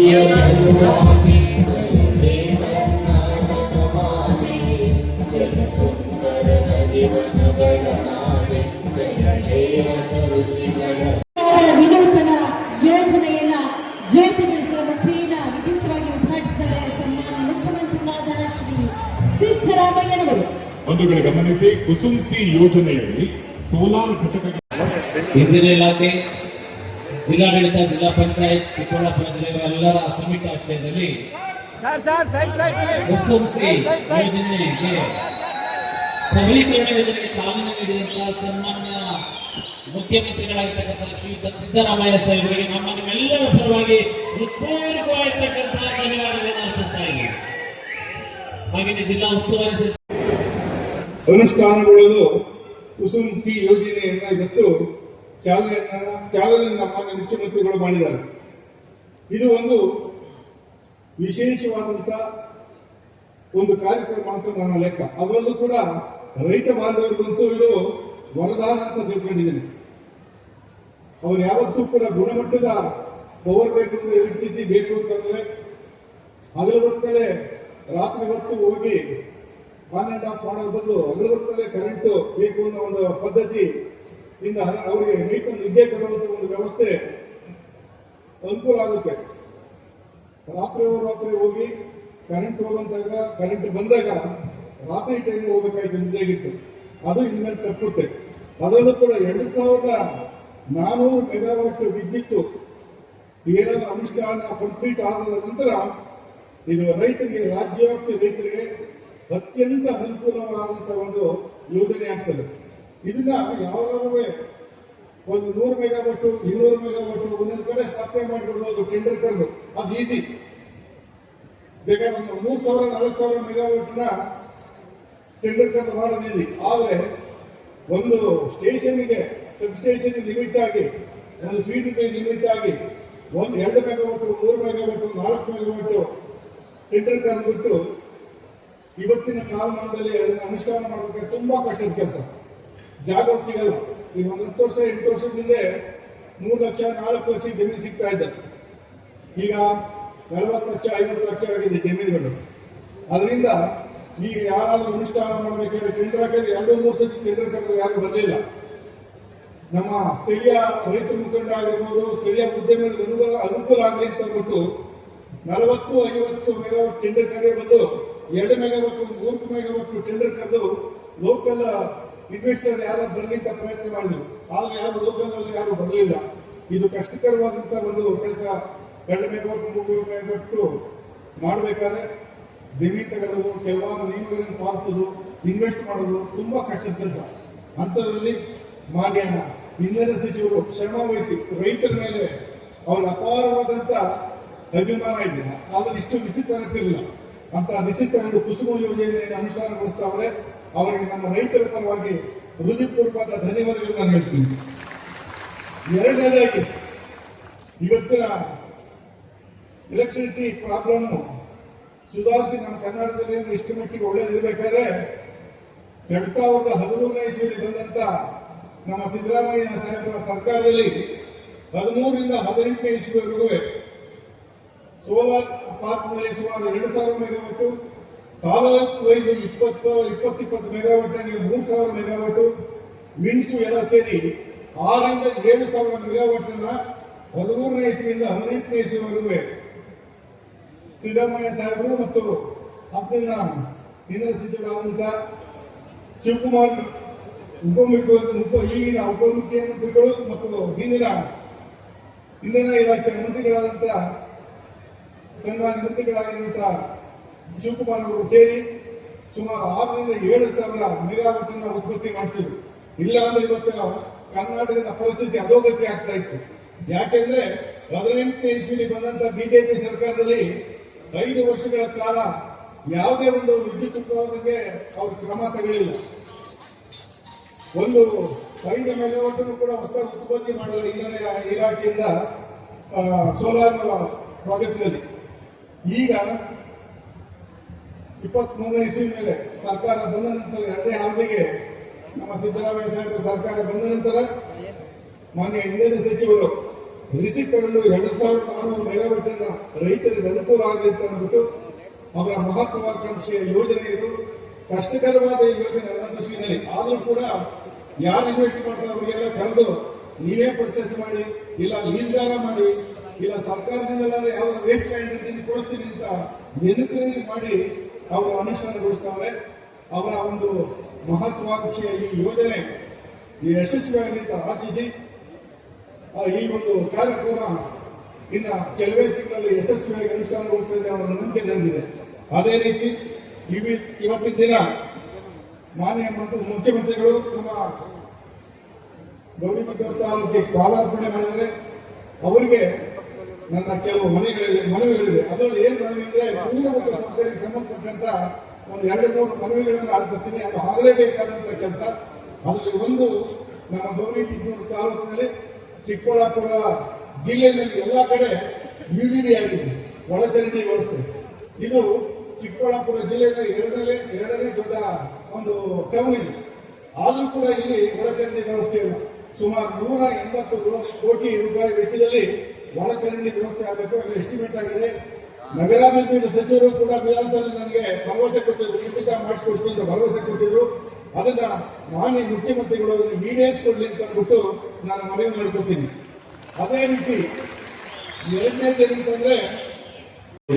ವಿನೂತನ ಯೋಜನೆಯನ್ನ ಜ್ಯೋತಿ ಬೆಳೆಸುವ ಮುಖೇನ ವಿದ್ಯುಕ್ತವಾಗಿ ಉದ್ಘಾಟಿಸಿದ್ದಾರೆ ಸನ್ಮಾನ್ಯ ಮುಖ್ಯಮಂತ್ರಿಗಳಾದ ಶ್ರೀ ಸಿದ್ದರಾಮಯ್ಯನವರು. ಒಂದು ಕಡೆ ಗಮನಿಸಿ, ಕುಸುಮ್ ಸಿ ಯೋಜನೆಯಲ್ಲಿ ಸೋಲಾರ್ ಘಟಕ ಇಂದಿನ ಇಲಾಖೆ, ಜಿಲ್ಲಾಡಳಿತ, ಜಿಲ್ಲಾ ಪಂಚಾಯತ್, ಚಿಕ್ಕಬಳ್ಳಾಪುರ ಜಿಲ್ಲೆಯ ಎಲ್ಲರ ಸಂಯುಕ್ತ ಆಶ್ರಯದಲ್ಲಿ ಕುಸುಮ್ ಸಿ ಯೋಜನೆಗೆ ಸಬಲೀಕರಣ ಯೋಜನೆಗೆ ಚಾಲನೆ ನೀಡಿದಂತಹ ಸನ್ಮಾನ್ಯ ಮುಖ್ಯಮಂತ್ರಿಗಳಾಗಿರ್ತಕ್ಕಂಥ ಶ್ರೀಯುತ ಸಿದ್ದರಾಮಯ್ಯ ಸಾಹೇಬರಿಗೆ ನಮ್ಮ ನಿಮ್ಮೆಲ್ಲರ ಪರವಾಗಿ ಹೃತ್ಪೂರ್ವಕವಾಗಿರ್ತಕ್ಕಂತಹ ಧನ್ಯವಾದಗಳನ್ನು ಅರ್ಪಿಸ್ತಾ ಇದ್ದೀವಿ. ಹಾಗೆಯೇ ಜಿಲ್ಲಾ ಉಸ್ತುವಾರಿ ಸಚಿವ ಅನುಷ್ಠಾನಗೊಳ್ಳಲು ಕುಸುಮ್ ಸಿ ಯೋಜನೆಯನ್ನ ಇವತ್ತು ಚಾಲನೆ ಮಾನ್ಯ ಮುಖ್ಯಮಂತ್ರಿಗಳು ಮಾಡಿದ್ದಾರೆ. ಇದು ಒಂದು ವಿಶೇಷವಾದಂತ ಒಂದು ಕಾರ್ಯಕ್ರಮ ಅಂತ ನನ್ನ ಲೆಕ್ಕ. ಅದರಲ್ಲೂ ಕೂಡ ರೈತ ಬಾಂಧವರಿಗಂತೂ ಇದು ವರದಾನ ಅಂತ ತಿಳ್ಕೊಂಡಿದ್ದೀನಿ. ಅವ್ರು ಯಾವತ್ತೂ ಕೂಡ ಗುಣಮಟ್ಟದ ಪವರ್ ಬೇಕು ಅಂದ್ರೆ, ಎಲೆಕ್ಟ್ರಿಸಿಟಿ ಬೇಕು ಅಂತಂದ್ರೆ ಹಗಲು ಹೊತ್ತಲ್ಲೇ ರಾತ್ರಿ ಹೊತ್ತು ಹೋಗಿ ಆನ್ ಅಂಡ್ ಆಫ್ ಮಾಡೋದ್ರ ಬದಲು ಹಗಲು ಹೊತ್ತಲ್ಲೇ ಕರೆಂಟ್ ಬೇಕು ಅನ್ನೋ ಒಂದು ಪದ್ಧತಿ ಇಂದ ಅವರಿಗೆ ನೈಟ್ ನಿದ್ದೆ ಕೊಡುವಂತ ಒಂದು ವ್ಯವಸ್ಥೆ ಅನುಕೂಲ ಆಗುತ್ತೆ. ರಾತ್ರಿ ಹೋಗಿ ಕರೆಂಟ್ ಹೋದಂತಾಗ, ಕರೆಂಟ್ ಬಂದಾಗ ರಾತ್ರಿ ಟೈಮ್ ಹೋಗ್ಬೇಕಾಯ್ತು ನಿದ್ದೆಗಿಟ್ಟು, ಅದು ಇನ್ಮೇಲೆ ತಪ್ಪುತ್ತೆ. ಅದರಲ್ಲೂ ಕೂಡ 2400 ಮೆಗಾವಾಟ್ ವಿದ್ಯುತ್ ಏನಾದ್ರು ಅನುಷ್ಠಾನ ಕಂಪ್ಲೀಟ್ ಆದ ನಂತರ ಇದು ರೈತರಿಗೆ, ರಾಜ್ಯವ್ಯಾಪ್ತಿ ರೈತರಿಗೆ ಅತ್ಯಂತ ಅನುಕೂಲವಾದಂತಹ ಒಂದು ಯೋಜನೆ ಆಗ್ತದೆ. ಇದನ್ನ ಯಾವ್ದಾದ್ರು ಒಂದು 100 ಮೆಗಾವಾಟ್ 200 ಮೆಗಾವಾಟ್ ಒಂದೊಂದು ಕಡೆ ಸ್ಥಾಪನೆ ಮಾಡಿಬಿಡ್ಬೋದು, ಟೆಂಡರ್ ಕರೆದು. ಅದು ಈಸಿ. ಬೇಕಾದ್ರೆ ಒಂದು 3000-4000 ಮೆಗಾವಾಟ್ನ ಟೆಂಡರ್ ಕರೆದು ಮಾಡೋದು ಈಸಿ. ಆದರೆ ಒಂದು ಸ್ಟೇಷನ್ಗೆ, ಸಬ್ ಸ್ಟೇಷನ್ ಲಿಮಿಟ್ ಆಗಿ, ಒಂದು ಫೀಡ್ಗೆ ಲಿಮಿಟ್ ಆಗಿ 2 ಮೆಗಾವಾಟ್ 3 ಮೆಗಾವಾಟ್ 4 ಮೆಗಾವಾಟ್ ಟೆಂಡರ್ ಕರೆದ್ಬಿಟ್ಟು ಇವತ್ತಿನ ಕಾಲಮಾನದಲ್ಲಿ ಅದನ್ನು ಅನುಷ್ಠಾನ ಮಾಡಬೇಕಾದ್ರೆ ತುಂಬಾ ಕಷ್ಟದ ಕೆಲಸ. ಜಾಗ ಸಿಗಲ್ಲ. ಈಗ ಒಂದು 10 ವರ್ಷ 8 ವರ್ಷದಿಂದ 3 ಲಕ್ಷ 4 ಲಕ್ಷ ಜಮೀನು ಸಿಗ್ತಾ ಇದ್ದ. ಈಗ 40 ಲಕ್ಷ 50 ಲಕ್ಷ ಆಗಿದೆ ಜಮೀನುಗಳು. ಅದರಿಂದ ಈಗ ಯಾರಾದ್ರೂ ಅನುಷ್ಠಾನ ಮಾಡಬೇಕಾದ್ರೆ ಟೆಂಡರ್ ಹಾಕಿದ್ರೆ 2-3 ಸತಿ ಟೆಂಡರ್ ಕರೆದು ಯಾರು ಬರಲಿಲ್ಲ. ನಮ್ಮ ಸ್ಥಳೀಯ ರೈತ ಮುಖಂಡ ಆಗಿರ್ಬೋದು, ಸ್ಥಳೀಯ ಉದ್ಯಮಿಗಳಿಗೆ ಅನುಕೂಲ ಆಗಲಿ ಅಂತ ಅಂದ್ಬಿಟ್ಟು 40-50 ಮೆಗಾವಾಟ್ ಟೆಂಡರ್ ಕರೆಯ ಬದಲು 2 ಮೆಗಾವಾಟ್ 3 ಮೆಗಾವಾಟ್ ಟೆಂಡರ್ ಕರೆದು ಲೋಕಲ್ ಇನ್ವೆಸ್ಟರ್ ಯಾರು ಬರಲಿ ಅಂತ ಪ್ರಯತ್ನ ಮಾಡಿದ್ರು. ಆದ್ರೆ ಯಾರು ಲೋಕಲ್ ಅಲ್ಲಿ ಯಾರು ಬರಲಿಲ್ಲ. ಇದು ಕಷ್ಟಕರವಾದಂತ ಒಂದು ಕೆಲಸ. 2 ಮೆಗಾವಾಟ್ 3 ಮೆಗಾವಾಟ್ ಮಾಡಬೇಕಾದ್ರೆ ಜಮೀನು ತಗೊಳ್ಳೋದು, ಕೆಲವಾರು ನಿಯಮಗಳನ್ನು ಪಾಲಿಸೋದು, ಇನ್ವೆಸ್ಟ್ ಮಾಡೋದು ತುಂಬಾ ಕಷ್ಟದ ಕೆಲಸ. ಅಂಥದ್ರಲ್ಲಿ ಮಾನ್ಯ ಇಂಧನ ಸಚಿವರು ಶ್ರಮ ವಹಿಸಿ ರೈತರ ಮೇಲೆ ಅವ್ರ ಅಪಾರವಾದಂತ ಅಭಿಮಾನ ಇದೆ. ಆದ್ರೆ ಇಷ್ಟು ರಿಸಿಪ್ಟ್ ಆಗುತ್ತಿರಲಿಲ್ಲ ಅಂತ ರಿಸಿಪ್ಟ್ ತಗೊಂಡು ಕುಸುಮ ಯೋಜನೆಯನ್ನು ಅನುಷ್ಠಾನಗೊಳಿಸ್ತಾವ್ರೆ. ಅವರಿಗೆ ನಮ್ಮ ರೈತರ ಪರವಾಗಿ ಹೃದಯಪೂರ್ವಕವಾದ ಧನ್ಯವಾದಗಳು ನಾನು ಹೇಳ್ತೀನಿ. ಎರಡನೇದಾಗಿ, ಇವತ್ತಿನ ಎಲೆಕ್ಟ್ರಿಸಿಟಿ ಪ್ರಾಬ್ಲಮ್ ಸುಧಾರಿಸಿ ನಮ್ಮ ಕರ್ನಾಟಕದಲ್ಲಿ ಇಷ್ಟು ಮಟ್ಟಿಗೆ ಒಳ್ಳೆಯದಿರಬೇಕಾದ್ರೆ 2013ನೇ ಇಸ್ವಿಯಲ್ಲಿ ಬಂದಂತ ನಮ್ಮ ಸಿದ್ದರಾಮಯ್ಯ ಸಾಹೇಬರ ಸರ್ಕಾರದಲ್ಲಿ 13ರಿಂದ 18ನೇ ಇಸ್ವಿವರೆಗೂ ಸೋಲಾರ್ ಪಾರ್ಕ್ನಲ್ಲಿ ಸುಮಾರು 2000 ಮೆಗಾವಾಟ್, ತಾಲೂಕು ವೈಸ್ 20 ಮೆಗಾವಾಟ್ ಆಗಿ 3000 ಮೆಗಾವಾಟ್, ಮಿಂಚು ಎಲ್ಲ ಸೇರಿ 6ರಿಂದ 7000 ಮೆಗಾವಾಟ್ ಅನ್ನ 13ನೇ ಇಸ್ವಿಯಿಂದ 18ನೇ ಇಸ್ವಿವರೆಗೂ ಸಿದ್ದರಾಮಯ್ಯ ಸಾಹೇಬರು ಮತ್ತು ಅಂದಿನ ಇಂಧನ ಸಚಿವರಾದಂತ ಶಿವಕುಮಾರ್ ಈಗಿನ ಉಪಮುಖ್ಯಮಂತ್ರಿಗಳು ಮತ್ತು ಹಿಂದಿನ ಇಂಧನ ಇಲಾಖೆ ಮಂತ್ರಿಗಳಾದಂತ ಸನ್ಮಾನ್ಯ ಮಂತ್ರಿಗಳಾಗಿದ್ದಂತ ಶಿವಕುಮಾರ್ ಅವರು ಸೇರಿ ಸುಮಾರು 6ರಿಂದ 7,000 ಮೆಗಾವಾಟ್ ಅನ್ನ ಉತ್ಪತ್ತಿ ಮಾಡಿಸಿದ್ರು. ಇಲ್ಲ ಅಂದ್ರೆ ಇವತ್ತು ಕರ್ನಾಟಕದ ಪರಿಸ್ಥಿತಿ ಅಧೋಗತಿ ಆಗ್ತಾ ಇತ್ತು. ಯಾಕೆಂದ್ರೆ 18ನೇ ಇಸ್ವಿಲಿ ಬಂದಂತ ಬಿಜೆಪಿ ಸರ್ಕಾರದಲ್ಲಿ 5 ವರ್ಷಗಳ ಕಾಲ ಯಾವುದೇ ಒಂದು ವಿದ್ಯುತ್ ಉತ್ಪಾದನೆಗೆ ಅವರು ಕ್ರಮ ತಗೊಳ್ಳಿಲ್ಲ. ಒಂದು 5 ಮೆಗಾವಾಟ್ ಕೂಡ ಹೊಸದಾಗಿ ಉತ್ಪತ್ತಿ ಮಾಡಲ್ಲ ಇಂಧನ ಇಲಾಖೆಯಿಂದ ಸೋಲಾರ್ ಪ್ರಾಜೆಕ್ಟ್ ನಲ್ಲಿ. ಈಗ 23ನೇ ಇಸ್ವಿ ಮೇಲೆ ಸರ್ಕಾರ ಬಂದ ನಂತರ 2ನೇ ಅವಧಿಗೆ ನಮ್ಮ ಸಿದ್ದರಾಮಯ್ಯ ಸಾಹೇಬರ ಸರ್ಕಾರ ಬಂದ ನಂತರ ಮಾನ್ಯ ಇಂಧನ ಸಚಿವರು ರಿಸಿಪ್ಟ್ ತಗೊಂಡು 2400 ಮೆಗಾವಾಟ್ ರೈತರಿಗೆ ಅನುಕೂಲ ಆಗಲಿ ಅಂತ ಅಂದ್ಬಿಟ್ಟು ಅವರ ಮಹತ್ವಾಕಾಂಕ್ಷೆಯ ಯೋಜನೆ ಇದು. ಕಷ್ಟಕರವಾದ ಯೋಜನೆ ನನ್ನ ದೃಷ್ಟಿಯಲ್ಲಿ. ಆದರೂ ಕೂಡ ಯಾರು ಇನ್ವೆಸ್ಟ್ ಮಾಡ್ತಾರೆ ಅವರಿಗೆಲ್ಲ ಕರೆದು ನೀವೇ ಪರ್ಚೇಸ್ ಮಾಡಿ, ಇಲ್ಲ ಲೀಸ್ಗಾರ ಮಾಡಿ, ಇಲ್ಲ ಸರ್ಕಾರದಿಂದ ಯಾವ್ದಾದ್ರು ವೇಸ್ಟ್ ಲ್ಯಾಂಡ್ ಇದ್ದೀನಿ ಕೊಡಿಸ್ತೀನಿ ಅಂತ ಎನ್ಕ್ವೈರಿ ಮಾಡಿ ಅವರು ಅನುಷ್ಠಾನಗೊಳಿಸ್ತಾರೆ. ಅವರ ಒಂದು ಮಹತ್ವಾಕಾಂಕ್ಷೆಯ ಈ ಯೋಜನೆ ಯಶಸ್ವಿಯಾಗಲಿ ಅಂತ ಆಶಿಸಿ ಈ ಒಂದು ಕಾರ್ಯಕ್ರಮ ಇನ್ನ ಕೆಲವೇ ತಿಂಗಳಲ್ಲಿ ಯಶಸ್ವಿಯಾಗಿ ಅನುಷ್ಠಾನಗೊಳ್ಳುತ್ತದೆ ಅವರ ನಂಬಿಕೆ ನನಗಿದೆ. ಅದೇ ರೀತಿ ಇವತ್ತಿನ ದಿನ ಮಾನ್ಯ ಮುಖ್ಯಮಂತ್ರಿಗಳು ನಮ್ಮ ಗೌರಿಬಿದನೂರು ತಾಲೂಕಿಗೆ ಪಾದಾರ್ಪಣೆ ಮಾಡಿದರೆ ಅವರಿಗೆ ನನ್ನ ಕೆಲವು ಮನವಿಗಳಿವೆ. ಅದರಲ್ಲಿ ಏನು ಮನವಿ ಅಂದರೆ ಮೂಲಭೂತ ಸೌಕರ್ಯಕ್ಕೆ ಸಂಬಂಧಪಟ್ಟಂತ ಒಂದು 2-3 ಮನವಿಗಳನ್ನು ಅರ್ಪಿಸ್ತೀನಿ. ಅದು ಆಗಲೇಬೇಕಾದಂತ ಕೆಲಸ. ಅದರಲ್ಲಿ ಒಂದು, ನಮ್ಮ ಗೌರಿಬಿದನೂರು ತಾಲೂಕಿನಲ್ಲಿ ಚಿಕ್ಕಬಳ್ಳಾಪುರ ಜಿಲ್ಲೆಯಲ್ಲಿ ಎಲ್ಲ ಕಡೆ ಯುಜಿಡಿ ಆಗಿದೆ, ಒಳಚರಂಡಿ ವ್ಯವಸ್ಥೆ. ಇದು ಚಿಕ್ಕಬಳ್ಳಾಪುರ ಜಿಲ್ಲೆಯಲ್ಲಿ ಎರಡನೇ ದೊಡ್ಡ ಒಂದು ಟೌನ್ ಇದೆ. ಆದರೂ ಕೂಡ ಇಲ್ಲಿ ಒಳಚರಂಡಿ ವ್ಯವಸ್ಥೆ ಇಲ್ಲ. ಸುಮಾರು 180 ಕೋಟಿ ರೂಪಾಯಿ ವೆಚ್ಚದಲ್ಲಿ ಒಳಚರಂಡಿ ವ್ಯವಸ್ಥೆ ಆಗಬೇಕು ಅದು ಎಸ್ಟಿಮೇಟ್ ಆಗಿದೆ. ನಗರಾಭಿವೃದ್ಧಿ ಸಚಿವರು ಕೂಡ ವಿಧಾನಸಭೆಯಲ್ಲಿ ನನಗೆ ಭರವಸೆ ಕೊಟ್ಟಿದ್ರು, ಖಂಡಿತ ಮಾಡಿಸ್ಕೊಡ್ತೀನಿ ಅಂತ ಭರವಸೆ ಕೊಟ್ಟಿದ್ರು. ಅದನ್ನ ಮಾನ್ಯ ಮುಖ್ಯಮಂತ್ರಿಗಳು ಅದನ್ನು ಈಡೇರಿಸಿಕೊಡ್ಲಿ ಅಂತ ಅಂದ್ಬಿಟ್ಟು ನಾನು ಮನವಿ ಮಾಡ್ಕೊತೀನಿ. ಅದೇ ರೀತಿ ಎರಡನೇದು ಏನಂತಂದ್ರೆ,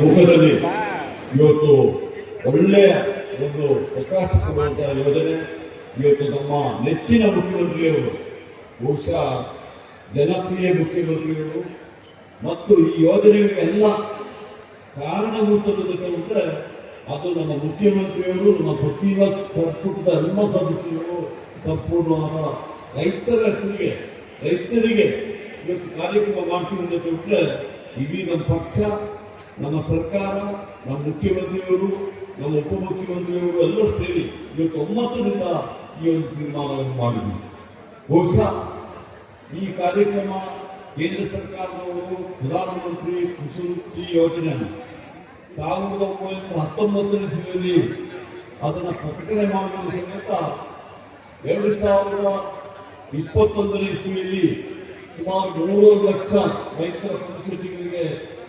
ಮುಖದಲ್ಲಿ ಇವತ್ತು ಒಳ್ಳೆಯ ಒಂದು ಅವಕಾಶ ಕೊಡುವಂತಹ ಯೋಜನೆ. ಇವತ್ತು ನಮ್ಮ ನೆಚ್ಚಿನ ಮುಖ್ಯಮಂತ್ರಿಯವರು, ಬಹುಶಃ ಜನಪ್ರಿಯ ಮುಖ್ಯಮಂತ್ರಿಗಳು, ಮತ್ತು ಈ ಯೋಜನೆಗಳಿಗೆಲ್ಲ ಕಾರಣಭೂತರು ಅಂದರೆ ಅದು ನಮ್ಮ ಮುಖ್ಯಮಂತ್ರಿಯವರು, ನಮ್ಮ ಸಚಿವ ಸಂಪುಟದ ಎಲ್ಲ ಸದಸ್ಯರು, ಸಂಪೂರ್ಣವಾದ ರೈತರ ಹೆಸರಿಗೆ ರೈತರಿಗೆ ಇವತ್ತು ಕಾರ್ಯಕ್ರಮ ಮಾಡ್ತೀವಿ ಅಂತ ಬಿಟ್ಟರೆ ಇಡೀ ನಮ್ಮ ಪಕ್ಷ, ನಮ್ಮ ಸರ್ಕಾರ, ನಮ್ಮ ಮುಖ್ಯಮಂತ್ರಿಯವರು, ನಮ್ಮ ಉಪಮುಖ್ಯಮಂತ್ರಿಯವರು ಎಲ್ಲ ಸೇರಿ ಇವತ್ತು ಒಮ್ಮತದಿಂದ ಈ ಒಂದು ತೀರ್ಮಾನವನ್ನು ಮಾಡಿದ್ವಿ. ಬಹುಶಃ ಈ ಕಾರ್ಯಕ್ರಮ ಕೇಂದ್ರ ಸರ್ಕಾರದವರು ಪ್ರಧಾನಮಂತ್ರಿ ಕುಸುಮ್ ಸಿಂಗ್ ಯೋಜನೆಯನ್ನು 1919ನೇ ಇಸವಿಯಲ್ಲಿ ಅದನ್ನು ಪ್ರಕಟಣೆ ಮಾಡುವ ಸಮೇತ 2021ನೇ ಇಸವಿಯಲ್ಲಿ ಸುಮಾರು 3 ಲಕ್ಷ ರೈತರ ಪಂಚಾಯಿತಿಗಳಿಗೆ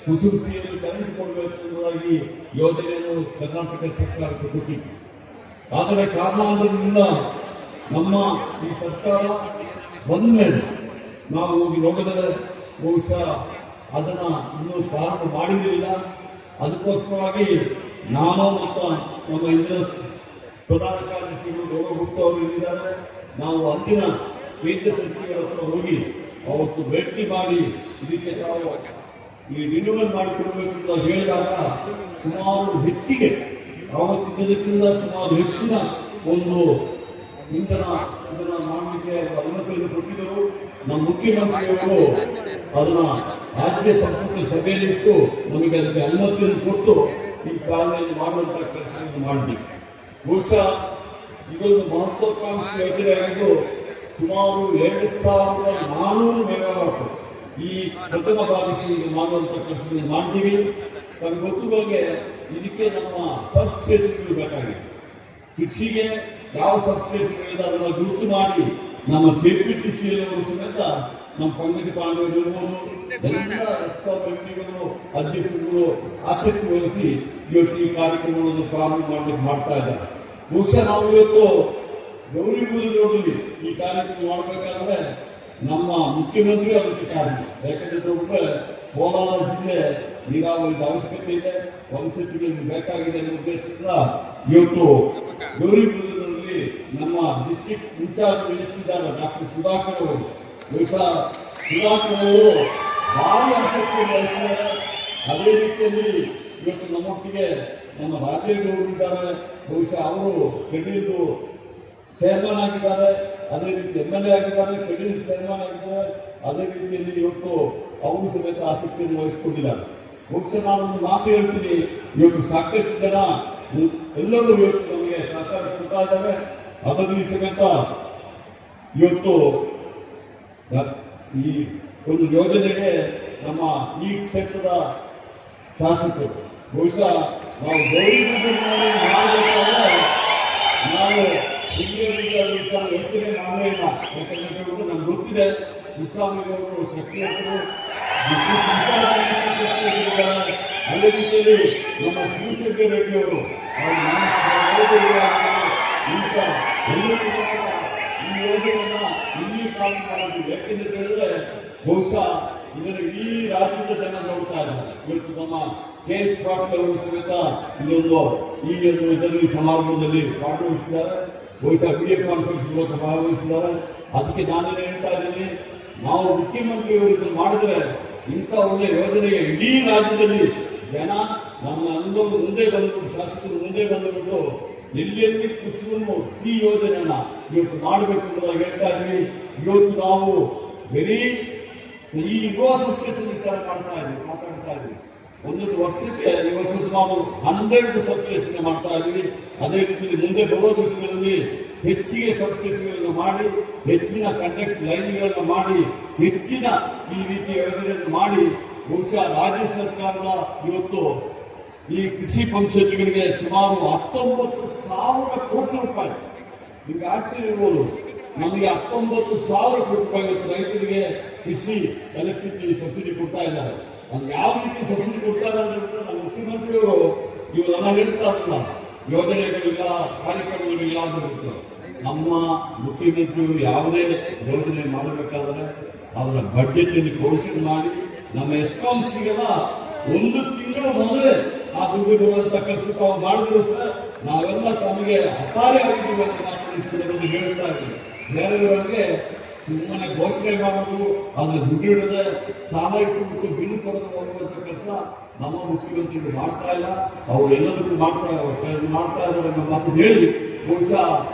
ಕುಸುಮ್ ಸಿಂಗ್ ಕರೆಂಟ್ ಕೊಡಬೇಕು ಎಂಬುದಾಗಿ ಯೋಜನೆಯನ್ನು ಕರ್ನಾಟಕ ಸರ್ಕಾರಕ್ಕೆ ಕೊಟ್ಟಿತ್ತು. ಆದರೆ ಕಾರಣಾಂತರದಿಂದ ನಮ್ಮ ಈ ಸರ್ಕಾರ ಬಂದ ಮೇಲೆ ನಾವು ಹೋಗಿ ನೋಡಿದರೆ ಬಹುಶಃ ಅದನ್ನು ಇನ್ನೂ ಪ್ರಾರಂಭ ಮಾಡಿರಲಿಲ್ಲ. ಅದಕ್ಕೋಸ್ಕರವಾಗಿ ನಾನು ಮತ್ತು ನಮ್ಮ ಇಂದಿನ ಪ್ರಧಾನ ಕಾರ್ಯದರ್ಶಿಗಳು ಗೌರವಗುಪ್ತ ಅವರು ಇಲ್ಲಿದ್ದಾರೆ. ನಾವು ಅಂದಿನ ಕೇಂದ್ರ ಸಚಿವರ ಹತ್ರ ಹೋಗಿ ಅವತ್ತು ಭೇಟಿ ಮಾಡಿ ಇದಕ್ಕೆ ನಾವು ಈ ರಿನ್ಯೂವಲ್ ಮಾಡಿಕೊಡ್ಬೇಕು ಅಂತ ಹೇಳಿದಾಗ ಸುಮಾರು ಹೆಚ್ಚಿಗೆ ಆವತ್ತಿದ್ದಕ್ಕಿಂತ ಸುಮಾರು ಹೆಚ್ಚಿನ ಒಂದು ಇದನ್ನ ಮಾಡಲಿಕ್ಕೆ ಅನುಮತಿಯನ್ನು ಕೊಟ್ಟಿದ್ದರು. ನಮ್ಮ ಮುಖ್ಯಮಂತ್ರಿಯವರು ಅದನ್ನ ರಾಜ್ಯ ಸಂಪುಟ ಸಭೆಯಲ್ಲಿ ಇಟ್ಟು ನಮಗೆ ಅದಕ್ಕೆ ಅನುಮತಿಯನ್ನು ಕೊಟ್ಟು ಈ ಚಾಲನೆಯನ್ನು ಮಾಡುವಂತಹ ಕೆಲಸವನ್ನು ಮಾಡಿದ್ವಿ. ಬಹುಶಃ ಇದೊಂದು ಮಹತ್ವಾಕಾಂಕ್ಷಿ ಯೋಜನೆ ಆಗಿದ್ದು ಸುಮಾರು 2400 ಮೆಗಾವಾಟ್ ಈ ಪ್ರಥಮ ಬಾರಿಗೆ ಈಗ ಮಾಡುವಂಥ ಕೆಲಸವನ್ನು ಮಾಡ್ತೀವಿ. ತಮಗೆ ಗೊತ್ತು ಬಗ್ಗೆ ಇದಕ್ಕೆ ನಮ್ಮ ಸಬ್ಸ್ಟೇಷನ್ಗಳು ಬೇಕಾಗಿದೆ. ಕೃಷಿಗೆ ಯಾವ ಸಬ್ಸ್ಟೇಷನ್ಗಳಿದೆ ಅದನ್ನು ಗುರುತು ಮಾಡಿ ನಮ್ಮ KPTC ಸಮೇತ ನಮ್ಮ ಪಂಗಡಿ ಪಾಂಡವರು ಇರ್ಬೋದು, ಎಲ್ಲ ಎಸ್ಕಾಗಳು ಅಧ್ಯಕ್ಷರುಗಳು ಆಸಕ್ತಿ ವಹಿಸಿ ಇವತ್ತು ಈ ಕಾರ್ಯಕ್ರಮವನ್ನು ಪ್ರಾರಂಭ ಮಾಡಲಿಕ್ಕೆ ಮಾಡ್ತಾ ಇದ್ದಾರೆ. ಬಹುಶಃ ನಾವು ಇವತ್ತು ಗೌರಿಬಿದನೂರಲ್ಲಿ ಈ ಕಾರ್ಯಕ್ರಮ ಮಾಡಬೇಕಾದ್ರೆ ನಮ್ಮ ಮುಖ್ಯಮಂತ್ರಿ ಅದಕ್ಕೆ ಕಾರಣ. ಯಾಕಂದ್ರೆ ಕೋಲಾರ ಜಿಲ್ಲೆ ನೀರಾವರಿದ ಅವಶ್ಯಕತೆ ಇದೆ, ವಸತಿಗಳಿಗೆ ಬೇಕಾಗಿದೆ ಅನ್ನೋ ಉದ್ದೇಶದಿಂದ ಇವತ್ತು ಗೌರಿಬಿದನೂರಲ್ಲಿ ನಮ್ಮ ಡಿಸ್ಟ್ರಿಕ್ಟ್ ಇನ್ಚಾರ್ಜ್ ಮಿನಿಸ್ಟರ್ ಇದ್ದಾರೆ ಡಾಕ್ಟರ್ ಸುಧಾಕರ್ ಅವರು. ಬಹುಶಃ ಸುಧಾಕರ್ ಅವರು ಭಾರಿ ಆಸಕ್ತಿ ವಹಿಸಿದ್ದಾರೆ. ಅದೇ ರೀತಿಯಲ್ಲಿ ಇವತ್ತು ನಮ್ಮೊಟ್ಟಿಗೆ ನಮ್ಮ ರಾಜೇಗೌಡರು ಇದ್ದಾರೆ. ಬಹುಶಃ ಅವರು ಕೆಡಿದು ಚೇರ್ಮನ್ ಆಗಿದ್ದಾರೆ, ಅದೇ ರೀತಿ MLA ಆಗಿದ್ದಾರೆ, ಕೆಡಿದು ಚೇರ್ಮನ್ ಆಗಿದ್ದಾರೆ. ಅದೇ ರೀತಿಯಲ್ಲಿ ಇವತ್ತು ಅವರು ಸಮೇತ ಆಸಕ್ತಿಯನ್ನು ವಹಿಸಿಕೊಂಡಿದ್ದಾರೆ. ಬಹುಶಃ ನಾನೊಂದು ಮಾತು ಹೇಳ್ತೀನಿ, ಇವತ್ತು ಸಾಕಷ್ಟು ಜನ ಎಲ್ಲರೂ ಇವತ್ತು ನಮಗೆ ಸಹಕಾರ ಕೊಡ್ತಾ ಇದ್ದಾರೆ. ಅದರಲ್ಲಿ ಸಮೇತ ಇವತ್ತು ಈ ಒಂದು ಯೋಜನೆಗೆ ನಮ್ಮ ಈ ಕ್ಷೇತ್ರದ ಶಾಸಕರು ಬಹುಶಃ ನಾವು ಗೌರಿಬಿದನೂರಿನಲ್ಲಿ ಮಾಡಬೇಕಾದ್ರೆ ನಾವು ಯೋಚನೆ ಮಾಡಲೇ ಇಲ್ಲ. ಯಾಕಂದ್ರೆ ನಮ್ಗೆ ಗೊತ್ತಿದೆ, ಮುಸ್ಲಾಮಿಗವರು ಶಕ್ತಿಯವರು ಅದೇ ರೀತಿಯಲ್ಲಿ ನಮ್ಮ ಶಿವಶಂಕರ್ ರೆಡ್ಡಿ ಅವರು ಇಂಥ ಎಲ್ಲರಿಗೂ ಈ ಯೋಜನೆಯನ್ನ ಇಲ್ಲಿ ಪ್ರಾರಂಭ ಮಾಡಿದ್ವಿ. ಯಾಕೆಂದ್ರೆ ಹೇಳಿದ್ರೆ ಬಹುಶಃ ಇದನ್ನು ಇಡೀ ರಾಜ್ಯದ ಜನ ನೋಡ್ತಾ ಇದ್ದಾರೆ. ಇವತ್ತು ನಮ್ಮ KH ಪಾಟೀಲ್ ಅವರು ಸಮೇತ ಇದರಲ್ಲಿ ಸಮಾರಂಭದಲ್ಲಿ ಭಾಗವಹಿಸಿದ್ದಾರೆ. ಬಹುಶಃ ವಿಡಿಯೋ ಕಾನ್ಫರೆನ್ಸ್ ಮೂಲಕ ಭಾಗವಹಿಸಿದ್ದಾರೆ. ಅದಕ್ಕೆ ನಾನೇನು ಹೇಳ್ತಾ ಇದ್ದೀನಿ, ನಾವು ಮುಖ್ಯಮಂತ್ರಿಯವರು ಇದನ್ನು ಮಾಡಿದ್ರೆ ಇಂಥ ಒಳ್ಳೆ ಯೋಜನೆಗೆ ಇಡೀ ರಾಜ್ಯದಲ್ಲಿ ಜನ ನಮ್ಮ ಅನುಭವ ಮುಂದೆ ಬಂದ್ಬಿಟ್ಟು, ಶಾಸಕರು ಮುಂದೆ ಬಂದುಬಿಟ್ಟು ಎಲ್ಲೆಲ್ಲಿ ಕುಸುಮ ಸಿ ಯೋಜನೆಯನ್ನ ಇವತ್ತು ಮಾಡಬೇಕು ಅನ್ನೋದಾಗಿ ಹೇಳ್ತಾ ಇದ್ವಿ. ಇವತ್ತು ನಾವು ಬರೀ ಈ ಯುವ ಸಬ್ಸ್ಟೇಷನ್ ವಿಚಾರ ಮಾತಾಡ್ತಾ ಇದ್ವಿ. ಒಂದೊಂದು ವರ್ಷಕ್ಕೆ ಈ ವರ್ಷದ ನಾವು 100 ಸಬ್ಸ್ಟೇಷನ್ ಮಾಡ್ತಾ ಇದ್ವಿ. ಅದೇ ರೀತಿಯಲ್ಲಿ ಮುಂದೆ ಬರುವ ದಿವಸಗಳಲ್ಲಿ ಹೆಚ್ಚಿಗೆ ಸಬ್ಸ್ಟೇಷನ್ಗಳನ್ನು ಮಾಡಿ, ಹೆಚ್ಚಿನ ಕಂಡಕ್ಟ್ ಲೈನ್ಗಳನ್ನು ಮಾಡಿ, ಹೆಚ್ಚಿನ ಈ ರೀತಿಯ ಯೋಜನೆಯನ್ನು ಮಾಡಿ ಬಹುಶಃ ರಾಜ್ಯ ಸರ್ಕಾರದ ಇವತ್ತು ಈ ಕೃಷಿ ಪಂಚಾಯತ್ಗಳಿಗೆ ಸುಮಾರು 19,000 ಕೋಟಿ ರೂಪಾಯಿ. ನಿಮ್ಗೆ ಆಶ್ಚರ್ಯ ಇರ್ಬೋದು, ನಮಗೆ 19,000 ಕೋಟಿ ರೂಪಾಯಿ ಇವತ್ತು ರೈತರಿಗೆ ಕೃಷಿ ಎಲೆಕ್ಟ್ರಿಸಿಟಿ ಸಬ್ಸಿಡಿ ಕೊಡ್ತಾ ಇದ್ದಾರೆ. ಅದು ಯಾವ ರೀತಿ ಸಬ್ಸಿಡಿ ಕೊಡ್ತಾ ಇದ್ದಾರೆ ಅಂದ್ರೆ ನಮ್ಮ ಮುಖ್ಯಮಂತ್ರಿಯವರು ಇವರೆಲ್ಲ ಹೇಳ್ತಾ ಇರಲ್ಲ, ಯೋಜನೆಗಳಿಲ್ಲ, ಕಾರ್ಯಕ್ರಮಗಳಿಲ್ಲ ಅಂತ ಹೇಳ್ತಾರೆ. ನಮ್ಮ ಮುಖ್ಯಮಂತ್ರಿಯವರು ಯಾವುದೇ ಯೋಜನೆ ಮಾಡಬೇಕಾದ್ರೆ ಅದರ ಬಡ್ಜೆಟ್ ಅನ್ನು ಘೋಷಣೆ ಮಾಡಿ ನಮ್ಮ ಎಸ್ಕಾಮ್ಸ್ಗೆಲ್ಲ 1 ತಿಂಗಳ ಮೊದಲೇ ಆ ದುಡ್ಡು ಬರುವಂತ ಕೆಲಸ ತಾವು ಮಾಡಿದ್ರು ಸರ್, ನಾವೆಲ್ಲ ತಮಗೆ ಅಪಾರ ಆಗಿದ್ದೀವಿ ಅಂತ ಮಾತನಾಡಿಸಿಕೊಂಡು ಹೇಳ್ತಾ ಇದ್ದೀವಿ. ಬೇರೆಯವರಿಗೆ ಸುಮ್ಮನೆ ಘೋಷಣೆ ಮಾಡೋದು, ಅದನ್ನ ದುಡ್ಡು ಹಿಡಿದ್ರೆ ಸಾಲ ಇಟ್ಟುಬಿಟ್ಟು ಬಿಲ್ಲು ಕೊಡೋದು ಹೋಗುವಂತ ಕೆಲಸ ನಮ್ಮ ಮುಖ್ಯಮಂತ್ರಿಗಳು ಮಾಡ್ತಾ ಇಲ್ಲ. ಅವರು ಎಲ್ಲದಕ್ಕೂ ಮಾಡ್ತಾ ಇದ್ದಾರೆ ನಮ್ಮ ಮಾತು ಹೇಳಿ ಬಹುಶಃ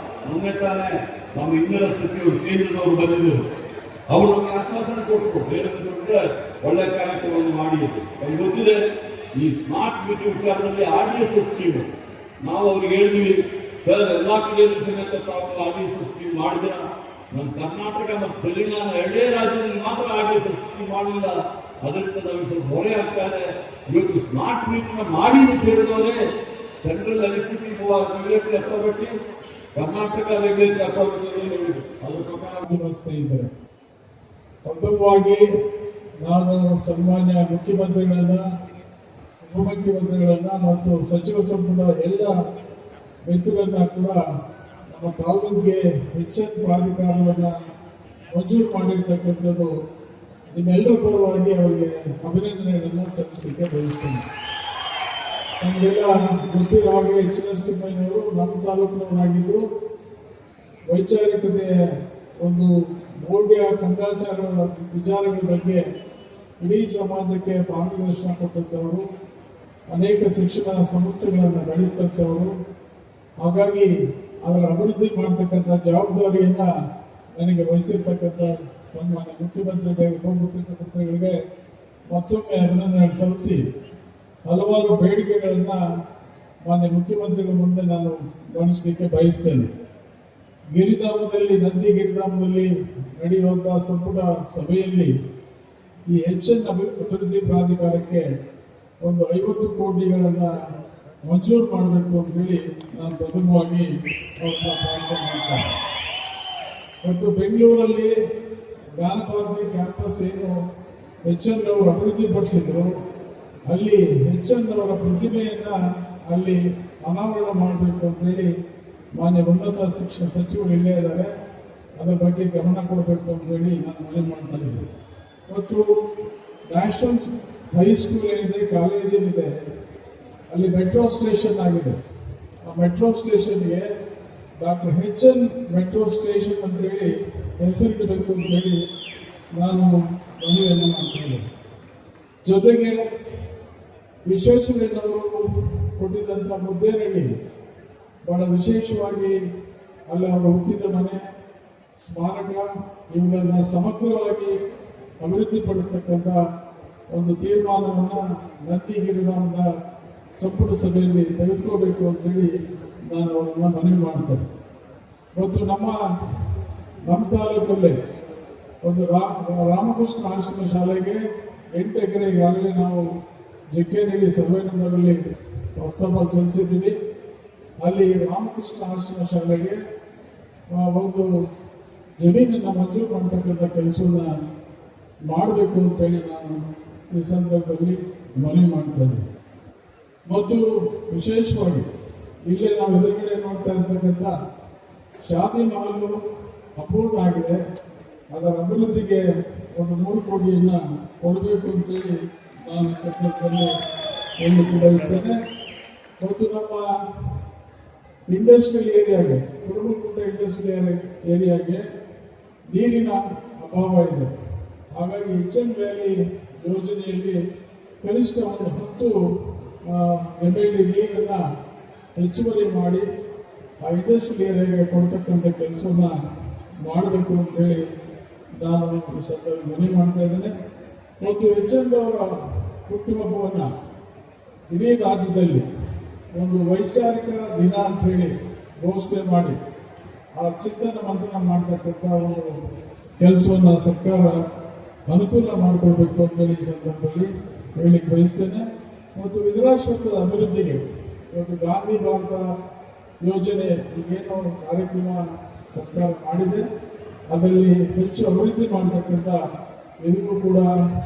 ಮೊನ್ನೆ ತಾನೇ ನಮ್ಮ ಇಂಧನ ಸಚಿವರು ಕೇಂದ್ರದವರು ಬಂದಿದ್ದರು. ಅವರು ನಮಗೆ ಆಶ್ವಾಸನೆ ಕೊಟ್ಟರು, ಬೇರೆ ಒಳ್ಳೆ ಕಾರ್ಯಕ್ರಮವನ್ನು ಮಾಡಿ. ಅವ್ರಿಗೆ ಗೊತ್ತಿದೆ ಈ ಸ್ಮಾರ್ಟ್ ಮೀಟರ್ ವಿಚಾರದಲ್ಲಿ RDSS ಸ್ಕೀಮ್ ನಾವು ಅವ್ರಿಗೆ ಹೇಳಿದ್ವಿ, ಸರ್ ಎಲ್ಲಾ ಕಡೆಯಲ್ಲೂ ಸಮೇತ ತಾವು RDSS ಸ್ಕೀಮ್ ಮಾಡಿದ್ರ, ನಮ್ಮ ಕರ್ನಾಟಕ ಮತ್ತು ತೆಲಂಗಾಣ 2 ರಾಜ್ಯದಲ್ಲಿ ಮಾತ್ರ RDSS ಸ್ಕೀಮ್ ಮಾಡಲಿಲ್ಲ. ಅದರಿಂದ ನಾವು ಸ್ವಲ್ಪ ಹೊರೆ ಆಗ್ತಾ ಇದೆ. ಇವತ್ತು ಸ್ಮಾರ್ಟ್ ಮೀಟರ್ನ ಮಾಡಿ ಅಂತ ಹೇಳಿದವರೇ central electricity regulatory authority, Karnataka regulatory authority ಅದ್ರ ಪ್ರಕಾರ ನಿರ್ವಹಿಸ್ತಾ ಇದ್ದಾರೆ. ಪ್ರಥಮವಾಗಿ ನಾನು ಸನ್ಮಾನ್ಯ ಮುಖ್ಯಮಂತ್ರಿಗಳನ್ನ, ಉಪಮುಖ್ಯಮಂತ್ರಿಗಳನ್ನ ಮತ್ತು ಸಚಿವ ಸಂಪುಟ ಎಲ್ಲ ವ್ಯಕ್ತಿಗಳನ್ನ ಕೂಡ ನಮ್ಮ ತಾಲೂಕಿಗೆ HN ಪ್ರಾಧಿಕಾರವನ್ನು ಮಂಜೂರು ಮಾಡಿರ್ತಕ್ಕಂಥದ್ದು ನಿಮ್ಮೆಲ್ಲರ ಪರವಾಗಿ ಅವರಿಗೆ ಅಭಿನಂದನೆಗಳನ್ನು ಸಲ್ಲಿಸಲಿಕ್ಕೆ ಬಯಸ್ತೇನೆ. ನಮಗೆಲ್ಲ ಗೊತ್ತಿರೋ ಹಾಗೆ H. ನರಸಿಂಹಯ್ಯನವರು ನಮ್ಮ ತಾಲೂಕಿನವರಾಗಿದ್ದು ವೈಚಾರಿಕತೆ, ಒಂದು ಮೌಲ್ಯ, ಕಂದಾಚಾರ ವಿಚಾರಗಳ ಬಗ್ಗೆ ಇಡೀ ಸಮಾಜಕ್ಕೆ ಮಾರ್ಗದರ್ಶನ ಕೊಟ್ಟಂಥವರು, ಅನೇಕ ಶಿಕ್ಷಣ ಸಂಸ್ಥೆಗಳನ್ನು ನಡೆಸ್ತಂಥವರು. ಹಾಗಾಗಿ ಅದರ ಅಭಿವೃದ್ಧಿ ಮಾಡತಕ್ಕಂಥ ಜವಾಬ್ದಾರಿಯನ್ನ ನನಗೆ ವಹಿಸಿರ್ತಕ್ಕಂಥ ಸನ್ಮಾನ್ಯ ಮುಖ್ಯಮಂತ್ರಿಗಳಿಗೆ, ಉಪಮುಖ್ಯಮಂತ್ರಿಗಳಿಗೆ ಮತ್ತೊಮ್ಮೆ ಅಭಿನಂದನೆ ಸಲ್ಲಿಸಿ ಹಲವಾರು ಬೇಡಿಕೆಗಳನ್ನು ಮಾನ್ಯ ಮುಖ್ಯಮಂತ್ರಿಗಳ ಮುಂದೆ ನಾನು ಗಮನಿಸಲಿಕ್ಕೆ ಬಯಸ್ತೇನೆ. ಗಿರಿಧಾಮದಲ್ಲಿ, ನಂದಿ ಗಿರಿಧಾಮದಲ್ಲಿ ನಡೆಯುವಂತಹ ಸಂಪುಟ ಸಭೆಯಲ್ಲಿ ಈ HN ಅಭಿವೃದ್ಧಿ ಪ್ರಾಧಿಕಾರಕ್ಕೆ ಒಂದು 50 ಕೋಟಿಗಳನ್ನು ಮಂಜೂರು ಮಾಡಬೇಕು ಅಂತೇಳಿ ನಾನು ಪ್ರಥಮವಾಗಿ ಅವ್ರನ್ನ ಪ್ರಾರ್ಥನೆ ಮಾಡ್ತೇನೆ. ಮತ್ತು ಬೆಂಗಳೂರಲ್ಲಿ ಜ್ಞಾನಭಾರತಿ ಕ್ಯಾಂಪಸ್ ಏನು HN ಅವರು ಅಭಿವೃದ್ಧಿಪಡಿಸಿದ್ರು, ಅಲ್ಲಿ HN ಅವರ ಪ್ರತಿಭೆಯನ್ನ ಅಲ್ಲಿ ಅನಾವರಣ ಮಾಡಬೇಕು ಅಂತೇಳಿ ಮಾನ್ಯ ಉನ್ನತ ಶಿಕ್ಷಣ ಸಚಿವರು ಇಲ್ಲೇ ಇದ್ದಾರೆ, ಅದರ ಬಗ್ಗೆ ಗಮನ ಕೊಡಬೇಕು ಅಂತೇಳಿ ನಾನು ಮನವಿ ಮಾಡ್ತಾ ಇದ್ದೀನಿ. ಮತ್ತು ನ್ಯಾಷನಲ್ ಹೈಸ್ಕೂಲ್ ಏನಿದೆ, ಕಾಲೇಜ್ ಏನಿದೆ, ಅಲ್ಲಿ ಮೆಟ್ರೋ ಸ್ಟೇಷನ್ ಆಗಿದೆ. ಆ ಮೆಟ್ರೋ ಸ್ಟೇಷನ್ಗೆ ಡಾಕ್ಟರ್ HN ಮೆಟ್ರೋ ಸ್ಟೇಷನ್ ಅಂತೇಳಿ ಹೆಸರಿಡಬೇಕು ಅಂತೇಳಿ ನಾನು ಮನವಿಯನ್ನು ಮಾಡ್ತೇನೆ. ಜೊತೆಗೆ ವಿಶ್ವೇಶ್ವರಯ್ಯನವರು ಕೊಟ್ಟಿದ್ದಂಥ ಮುದ್ದೇನಹಳ್ಳಿ ಬಹಳ ವಿಶೇಷವಾಗಿ ಅಲ್ಲಿ ಅವರು ಹುಟ್ಟಿದ ಮನೆ, ಸ್ಮಾರಕ ಇವುಗಳನ್ನ ಸಮಗ್ರವಾಗಿ ಅಭಿವೃದ್ಧಿಪಡಿಸ್ತಕ್ಕಂಥ ಒಂದು ತೀರ್ಮಾನವನ್ನು ನಂದಿ ಗಿರಿಧಾಮದ ಸಂಪುಟ ಸಭೆಯಲ್ಲಿ ತೆಗೆದುಕೋಬೇಕು ಅಂತೇಳಿ ನಾನು ಅವರನ್ನ ಮನವಿ ಮಾಡ್ತೇನೆ. ಮತ್ತು ನಮ್ಮ ತಾಲೂಕಲ್ಲೇ ಒಂದು ರಾಮಕೃಷ್ಣ ಆಶ್ರಮ ಶಾಲೆಗೆ 8 ಎಕರೆ ಈಗಾಗಲೇ ನಾವು ಜಕ್ಕೇನಹಳ್ಳಿ ಸರ್ವೆ ನಂಬರಲ್ಲಿ ಪ್ರಸ್ತಾವ ಸಲ್ಲಿಸಿದ್ದೀವಿ. ಅಲ್ಲಿ ರಾಮಕೃಷ್ಣ ಆಶ್ರಮ ಶಾಲೆಗೆ ಒಂದು ಜಮೀನನ್ನು ಮಂಜೂರು ಮಾಡ್ತಕ್ಕಂಥ ಕೆಲಸವನ್ನು ಮಾಡಬೇಕು ಅಂತೇಳಿ ನಾನು ಈ ಸಂದರ್ಭದಲ್ಲಿ ಮನವಿ ಮಾಡ್ತಾ ಇದ್ದೀನಿ. ಮತ್ತು ವಿಶೇಷವಾಗಿ ಇಲ್ಲೇ ನಾವು ಎದುರುಗಡೆ ನೋಡ್ತಾ ಇರ್ತಕ್ಕಂಥ ಶಾದಿ ಮಹಲ್ಲು ಅಪೂರ್ಣ ಆಗಿದೆ. ಅದರ ಅಭಿವೃದ್ಧಿಗೆ ಒಂದು 3 ಕೋಟಿಯನ್ನು ಕೊಡಬೇಕು ಅಂತೇಳಿ ನಾನು ಈ ಸಂದರ್ಭದಲ್ಲಿ ಹೇಳಲಿಕ್ಕೆ ಬಯಸ್ತೇನೆ. ಮತ್ತು ನಮ್ಮ ಇಂಡಸ್ಟ್ರಿಯಲ್ ಏರಿಯಾಗೆ, ಕುರುಬುಕುಂಟೆ ಇಂಡಸ್ಟ್ರಿಯಲ್ ಏರಿಯಾಗೆ ನೀರಿನ ಅಭಾವ ಇದೆ. ಹಾಗಾಗಿ HM ವ್ಯಾಲಿ ಯೋಜನೆಯಲ್ಲಿ ಕನಿಷ್ಠ ಒಂದು 10 MLD ನೀರನ್ನು ಹೆಚ್ಚುವರಿ ಮಾಡಿ ಆ ಇಂಡಸ್ಟ್ರಿಯಲ್ ಏರಿಯಾಗೆ ಕೊಡ್ತಕ್ಕಂಥ ಕೆಲಸವನ್ನು ಮಾಡಬೇಕು ಅಂತೇಳಿ ನಾನು ಈ ಸಂದರ್ಭ ಮನವಿ ಮಾಡ್ತಾ ಇದ್ದೇನೆ. ಮತ್ತು HM ಅವರ ಹುಟ್ಟುಹಬ್ಬವನ್ನು ಇಡೀ ರಾಜ್ಯದಲ್ಲಿ ಒಂದು ವೈಚಾರಿಕ ದಿನ ಅಂಥೇಳಿ ಘೋಷಣೆ ಮಾಡಿ ಆ ಚಿಂತನ ಮಂಥನ ಮಾಡ್ತಕ್ಕಂಥ ಒಂದು ಕೆಲಸವನ್ನು ಸರ್ಕಾರ ಅನುಕೂಲ ಮಾಡಿಕೊಡ್ಬೇಕು ಅಂತೇಳಿ ಈ ಸಂದರ್ಭದಲ್ಲಿ ಹೇಳಲಿಕ್ಕೆ ಬಯಸ್ತೇನೆ. ಮತ್ತು ವಿಧುರಾಶ್ವತ್ಥದ ಅಭಿವೃದ್ಧಿಗೆ ಇವತ್ತು ಗಾಂಧಿ ಭಾರತ ಯೋಜನೆ ಈಗೇನು ಕಾರ್ಯಕ್ರಮ ಸರ್ಕಾರ ಮಾಡಿದೆ ಅದರಲ್ಲಿ ಹೆಚ್ಚು ಅಭಿವೃದ್ಧಿ ಮಾಡತಕ್ಕಂಥ ಇದಕ್ಕೂ ಕೂಡ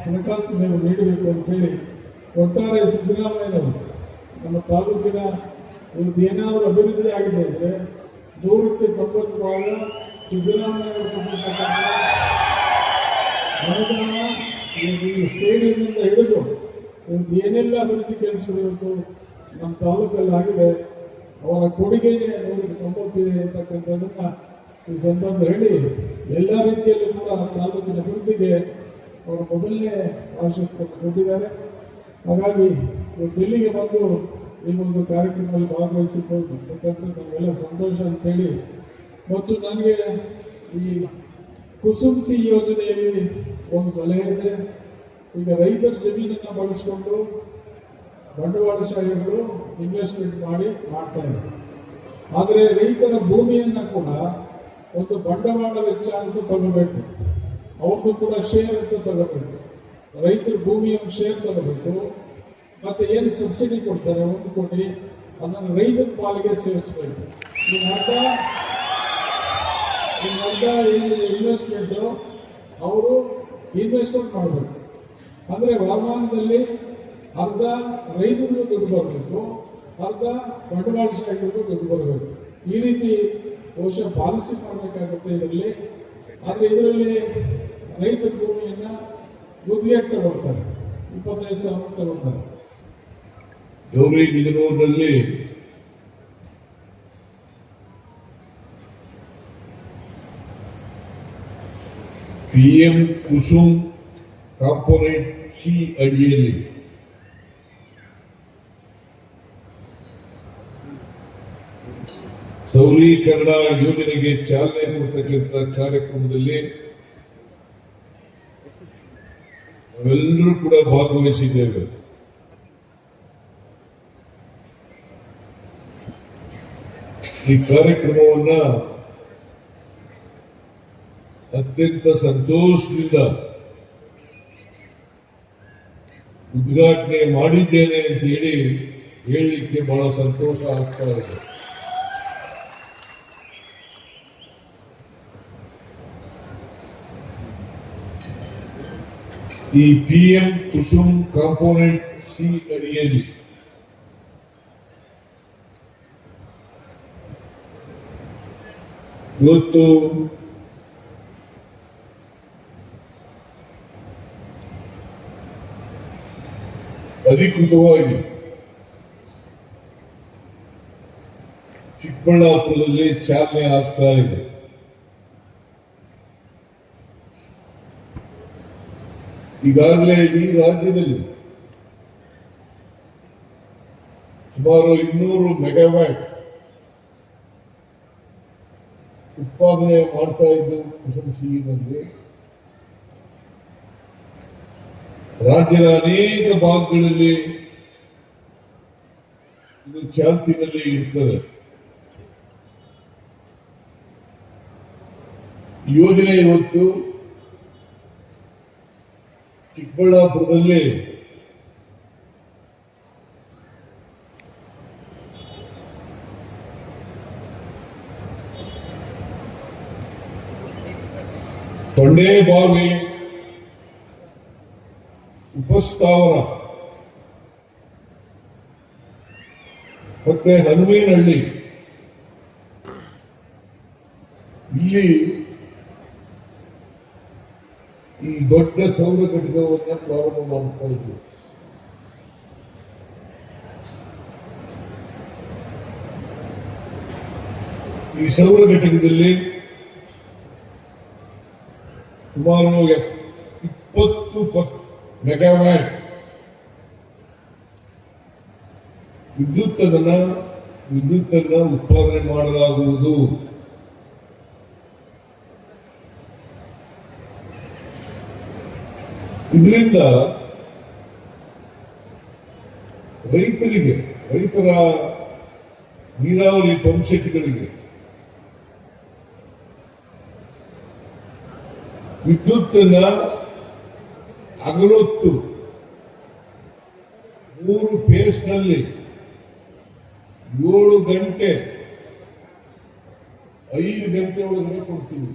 ಹಣಕಾಸು ನೆರವು ನೀಡಬೇಕು ಅಂತೇಳಿ ಒಟ್ಟಾರೆ ಸಿದ್ದರಾಮಯ್ಯನವರು ನಮ್ಮ ತಾಲೂಕಿನ ಇವತ್ತು ಏನಾದರೂ ಅಭಿವೃದ್ಧಿ ಆಗಿದೆ ಅಂದರೆ 100ಕ್ಕೆ 90 ಭಾಗ ಸಿದ್ದರಾಮಯ್ಯವರು ಕೊಟ್ಟಿರ್ತಕ್ಕಂಥ ಅನುದಾನ. ಈ ಸ್ಟೇಡಿಯಂನಿಂದ ಹಿಡಿದು ಇವತ್ತು ಏನೆಲ್ಲ ಅಭಿವೃದ್ಧಿ ಕೆಲಸಗಳು ಇವತ್ತು ನಮ್ಮ ತಾಲೂಕಲ್ಲಿ ಆಗಿದೆ ಅವರ ಕೊಡುಗೆಗೆ 100ಕ್ಕೆ 90 ಇದೆ ಅಂತಕ್ಕಂಥದ್ದನ್ನು ಈ ಸಂದರ್ಭ ಹೇಳಿ ಎಲ್ಲ ರೀತಿಯಲ್ಲೂ ಕೂಡ ತಾಲೂಕಿನ ಅಭಿವೃದ್ಧಿಗೆ ಅವರು ಮೊದಲನೇ ಪ್ರಾಶಸ್ತ್ಯವನ್ನು ಕೊಟ್ಟಿದ್ದಾರೆ. ಹಾಗಾಗಿ ಇವತ್ತು ಇಲ್ಲಿಗೆ ಬಂದು ಈ ಒಂದು ಕಾರ್ಯಕ್ರಮದಲ್ಲಿ ಭಾಗವಹಿಸಿರ್ತಕ್ಕಂಥ ನಮಗೆಲ್ಲ ಸಂತೋಷ ಅಂತೇಳಿ. ಮತ್ತು ನನಗೆ ಈ ಕುಸುಮ್ ಸಿ ಯೋಜನೆಯಲ್ಲಿ ಒಂದು ಸಲಹೆ ಇದೆ. ಈಗ ರೈತರ ಜಮೀನನ್ನು ಬಳಸಿಕೊಂಡು ಬಂಡವಾಳಶಾಹಿಗಳು ಇನ್ವೆಸ್ಟ್ಮೆಂಟ್ ಮಾಡ್ತಾ ಇದ್ದಾರೆ. ಆದರೆ ರೈತರ ಭೂಮಿಯನ್ನು ಕೂಡ ಒಂದು ಬಂಡವಾಳ ವೆಚ್ಚ ಅಂತ ತಗೋಬೇಕು, ಅವ್ರದ್ದು ಕೂಡ ಶೇರ್ ಅಂತ ತಗೋಬೇಕು. ರೈತರ ಭೂಮಿಯ ಶೇರ್ ತಗೋಬೇಕು. ಮತ್ತೆ ಏನು ಸಬ್ಸಿಡಿ ಕೊಡ್ತಾರೆ 1 ಕೋಟಿ ಅದನ್ನು ರೈತರ ಪಾಲಿಗೆ ಸೇರಿಸಬೇಕು. ಈ ಅರ್ಧ ಏನಿದೆ ಇನ್ವೆಸ್ಟ್ಮೆಂಟು ಅವರು ಇನ್ವೆಸ್ಟ್ಮೆಂಟ್ ಮಾಡಬೇಕು. ಅಂದರೆ ವರಮಾನದಲ್ಲಿ ಅರ್ಧ ರೈತರಿಗೂ ದುಡ್ಡು ಬರಬೇಕು, ಅರ್ಧ ಬಂಡವಾಳಶಾಹಿಗಳಿಗೂ ದುಡ್ಡು ಬರಬೇಕು. ಈ ರೀತಿ ಬಹುಶಃ ಪಾಲಿಸಿ ಮಾಡಬೇಕಾಗುತ್ತೆ ಇದರಲ್ಲಿ. ಆದರೆ ಇದರಲ್ಲಿ ರೈತರ ಭೂಮಿಯನ್ನು ಗುತ್ತಿಗೆಗೆ ತಗೊಳ್ತಾರೆ, 25,000 ತಗೊಳ್ತಾರೆ. ಗೌರಿಬಿದನೂರಿನಲ್ಲಿ PM ಕುಸುಮ್ ಕಾಂಪೋನೆಂಟ್ ಸಿ ಅಡಿಯಲ್ಲಿ ಸೌಲೀಕರಣ ಯೋಜನೆಗೆ ಚಾಲನೆ ಕೊಡ್ತಕ್ಕಂಥ ಕಾರ್ಯಕ್ರಮದಲ್ಲಿ ನಾವೆಲ್ಲರೂ ಕೂಡ ಭಾಗವಹಿಸಿದ್ದೇವೆ. ಈ ಕಾರ್ಯಕ್ರಮವನ್ನ ಅತ್ಯಂತ ಸಂತೋಷದಿಂದ ಉದ್ಘಾಟನೆ ಮಾಡಿದ್ದೇನೆ ಅಂತ ಹೇಳಲಿಕ್ಕೆ ಬಹಳ ಸಂತೋಷ ಆಗ್ತಾ ಇದೆ. ಈ PM ಕುಸುಮ್ ಕಾಂಪೋನೆಂಟ್ ಸಿ ಅಡಿಯಲ್ಲಿ ಇವತ್ತು ಅಧಿಕೃತವಾಗಿ ಚಿಕ್ಕಬಳ್ಳಾಪುರದಲ್ಲಿ ಚಾಲನೆ ಆಗ್ತಾ ಇದೆ. ಈಗಾಗಲೇ ಇಡೀ ರಾಜ್ಯದಲ್ಲಿ ಸುಮಾರು 200 ಮೆಗಾವ್ಯಾಟ್ ಉತ್ಪಾದನೆ ಮಾಡ್ತಾ ಇದ್ದು ಕುಸುಮ್ ಸಿನಲ್ಲಿ ರಾಜ್ಯದ ಅನೇಕ ಭಾಗಗಳಲ್ಲಿ ಇದು ಚಾಲ್ತಿನಲ್ಲಿ ಇರುತ್ತದೆ. ಯೋಜನೆ ಇವತ್ತು ಚಿಕ್ಕಬಳ್ಳಾಪುರದಲ್ಲಿ ತೊಂಡೇಬಾವಿ ಉಪಸ್ಥಾವರ ಮತ್ತೆ ಹನುಮೇನಹಳ್ಳಿ ಇಲ್ಲಿ ಈ ದೊಡ್ಡ ಸೌರ ಘಟಕವನ್ನು ಪ್ರಾರಂಭ ಮಾಡ್ತಾ ಇದ್ವಿ. ಈ ಸೌರ ಘಟಕದಲ್ಲಿ ಸುಮಾರು 20 ಮೆಗಾವ್ಯಾಟ್ ವಿದ್ಯುತ್ತನ್ನು ಉತ್ಪಾದನೆ ಮಾಡಲಾಗುವುದು. ಇದರಿಂದ ರೈತರ ನೀರಾವರಿ ಪಂಪ್ ಸೆಟ್ಗಳಿಗೆ ವಿದ್ಯುತ್ತನ್ನ ಹಗಲೊತ್ತು 3 ಫೇಸ್ನಲ್ಲಿ 7 ಗಂಟೆ 5 ಗಂಟೆ ಒಳಗಡೆ ಕೊಡ್ತೀವಿ.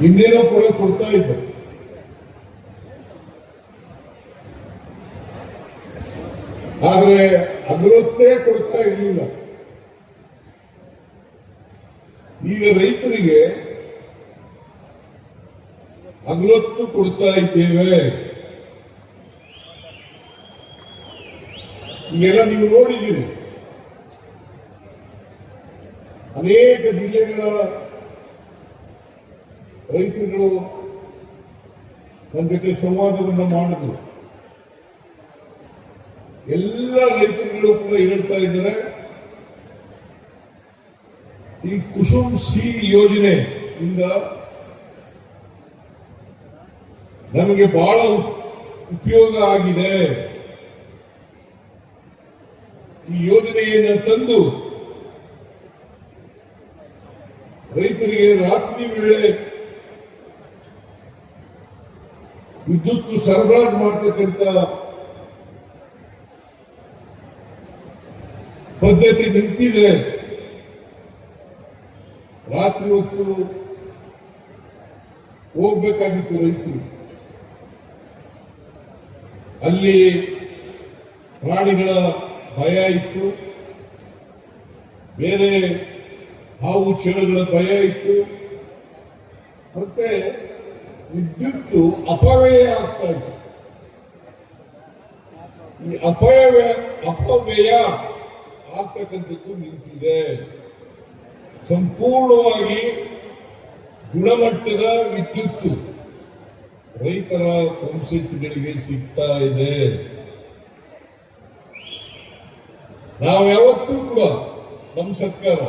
ಹಿಂದೇನೋ ಕೂಡ ಕೊಡ್ತಾ ಇದ್ದ. ಆದರೆ ಹಗಲೊತ್ತೇ ಕೊಡ್ತಾ ಇರಲಿಲ್ಲ. ಈಗ ರೈತರಿಗೆ ಹಗಲೊತ್ತು ಕೊಡ್ತಾ ಇದ್ದೇವೆ. ಈಗೆಲ್ಲ ನೀವು ನೋಡಿದ್ದೀರಿ, ಅನೇಕ ಜಿಲ್ಲೆಗಳ ರೈತರುಗಳು ನನ್ನ ಜೊತೆ ಸಂವಾದವನ್ನು ಮಾಡಿದ್ರು. ಎಲ್ಲ ರೈತರುಗಳು ಕೂಡ ಹೇಳ್ತಾ ಇದ್ದಾರೆ, ಈ ಕುಸುಮ್ ಸಿ ಯೋಜನೆಯಿಂದ ನಮಗೆ ಬಹಳ ಉಪಯೋಗ ಆಗಿದೆ. ಈ ಯೋಜನೆಯನ್ನು ತಂದು ರೈತರಿಗೆ ರಾತ್ರಿ ವೇಳೆ ವಿದ್ಯುತ್ ಸರಬರಾಜು ಮಾಡತಕ್ಕಂಥ ಪದ್ಧತಿ ನಿಂತಿದೆ. ರಾತ್ರಿ ಹೊತ್ತು ಹೋಗ್ಬೇಕಾಗಿತ್ತು ರೈತರು. ಅಲ್ಲಿ ಪ್ರಾಣಿಗಳ ಭಯ ಇತ್ತು, ಬೇರೆ ಹಾವು ಚೇಳುಗಳ ಭಯ ಇತ್ತು, ಮತ್ತೆ ವಿದ್ಯುತ್ತು ಅಪವ್ಯಯ ಆಗ್ತಾ ಇತ್ತು. ಈ ಅಪವ್ಯಯ ಆಗ್ತಕ್ಕಂಥದ್ದು ನಿಂತಿದೆ. ಸಂಪೂರ್ಣವಾಗಿ ಗುಣಮಟ್ಟದ ವಿದ್ಯುತ್ತು ರೈತರ ಪಂಪ್ ಸೆಟ್ಗಳಿಗೆ ಸಿಗ್ತಾ ಇದೆ. ನಾವು ಯಾವತ್ತೂ ಕೂಡ ನಮ್ಮ ಸರ್ಕಾರ